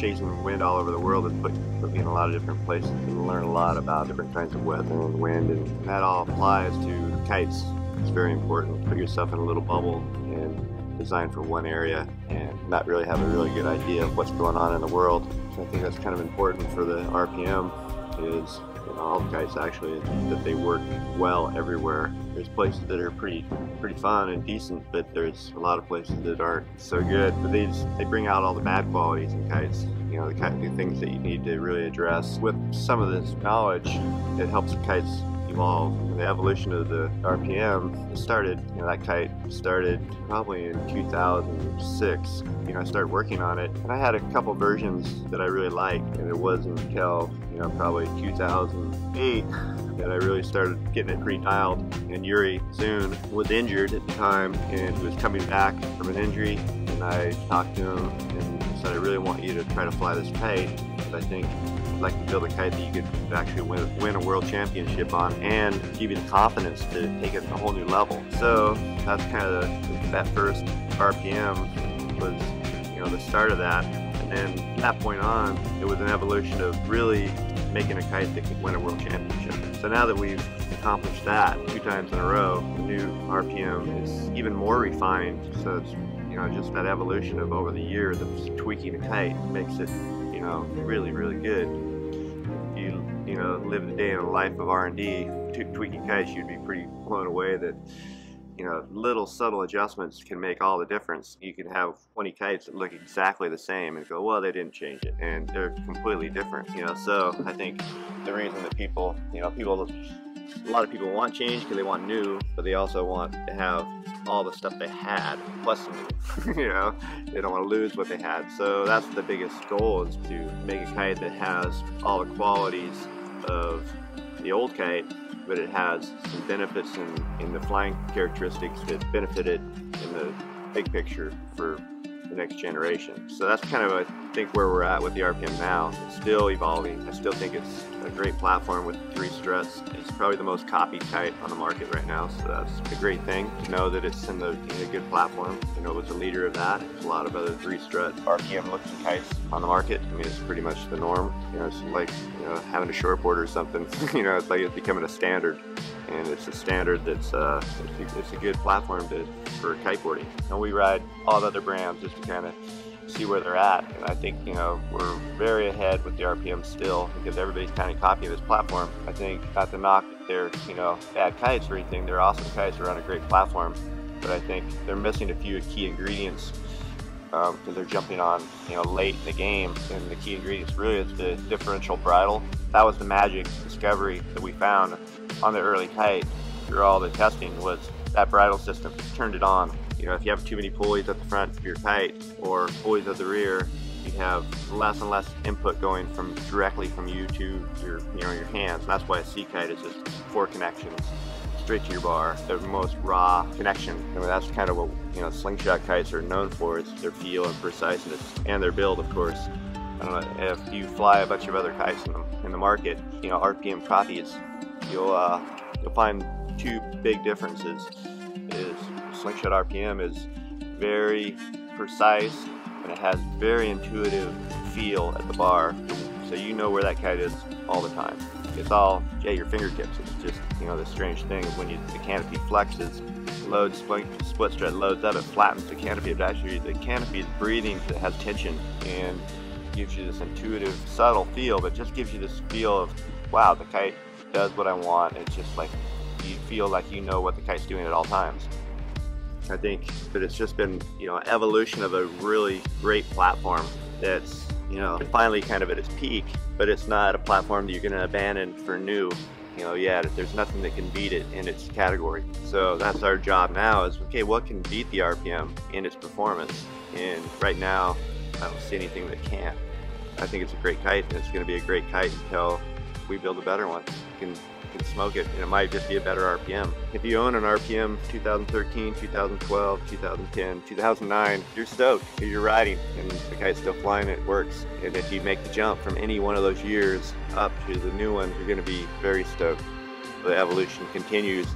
chasing wind all over the world has put me in a lot of different places and learn a lot about different kinds of weather and wind, and that all applies to kites. It's very important. Put yourself in a little bubble and design for one area and not really have a really good idea of what's going on in the world. So I think that's kind of important for the RPM, is all the kites actually, that they work well everywhere. There's places that are pretty fun and decent, but there's a lot of places that aren't so good. But they bring out all the bad qualities in kites. You know, the things that you need to really address. With some of this knowledge, it helps kites evolve. The evolution of the RPM started, that kite started probably in 2006. I started working on it, and I had a couple versions that I really liked, and it wasn't until probably 2008 that I really started getting it pretty dialed. And Yuri Zun was injured at the time, and he was coming back from an injury, and I talked to him and said, I really want you to try to fly this kite, because I think I'd like to build a kite that you could actually win a world championship on and give you the confidence to take it to a whole new level. So that's kind of that first RPM was the start of that. And then from that point on, it was an evolution of really making a kite that could win a world championship. So now that we've accomplished that 2 times in a row, the new RPM is even more refined. So it's just that evolution of over the years of tweaking a kite makes it really good. If you live the day in a life of R&D tweaking kites, you'd be pretty blown away that little subtle adjustments can make all the difference. You can have 20 kites that look exactly the same and go, well, they didn't change it, and they're completely different. So I think the reason that a lot of people want change because they want new, but they also want to have all the stuff they had plus new. They don't want to lose what they had. So that's the biggest goal, is to make a kite that has all the qualities of the old kite, but it has some benefits in the flying characteristics that benefit it in the big picture for the next generation. So that's kind of, I think, where we're at with the RPM now. It's still evolving. I still think it's a great platform with 3 struts. It's probably the most copied kite on the market right now, so that's a great thing to know that it's in a good platform. It was a leader of that. There's a lot of other 3-strut RPM looking kites on the market. I mean, it's pretty much the norm. It's like having a shortboard or something. It's like it's becoming a standard, and it's a standard that's it's a good platform for kiteboarding. And we ride all the other brands just to kind of see where they're at, and I think we're very ahead with the RPM still, because everybody's kind of copying this platform. I think, not to knock that they're bad kites or anything, they're awesome kites, they're on a great platform, but I think they're missing a few key ingredients because they're jumping on late in the game, and the key ingredients really is the differential bridle. That was the magic discovery that we found on the early kite through all the testing, was that bridle system turned it on. If you have too many pulleys at the front of your kite or pulleys at the rear, you have less and less input going directly from you to your hands. And that's why a sea kite is just 4 connections straight to your bar, the most raw connection. I mean, that's kind of what slingshot kites are known for, is their feel and preciseness, and their build, of course. I don't know, if you fly a bunch of other kites in the market, RPM copies, you'll find 2 big differences. Slingshot RPM is very precise, and it has very intuitive feel at the bar, so you know where that kite is all the time. It's all at your fingertips. It's just the strange thing is when the canopy flexes, split strut loads up, it flattens the canopy, but actually the canopy is breathing, it has tension, and gives you this intuitive, subtle feel, but just gives you this feel of, wow, the kite does what I want. It's just like you feel like you know what the kite's doing at all times. I think that it's just been, evolution of a really great platform that's, finally kind of at its peak, but it's not a platform that you're going to abandon for new. There's nothing that can beat it in its category. So that's our job now, is, okay, what can beat the RPM in its performance? And right now, I don't see anything that can. I think it's a great kite, and it's going to be a great kite until we build a better one. You can smoke it, and it might just be a better RPM. If you own an RPM 2013, 2012, 2010, 2009, you're stoked because you're riding and the kite's still flying, it works. And if you make the jump from any one of those years up to the new one, you're going to be very stoked. The evolution continues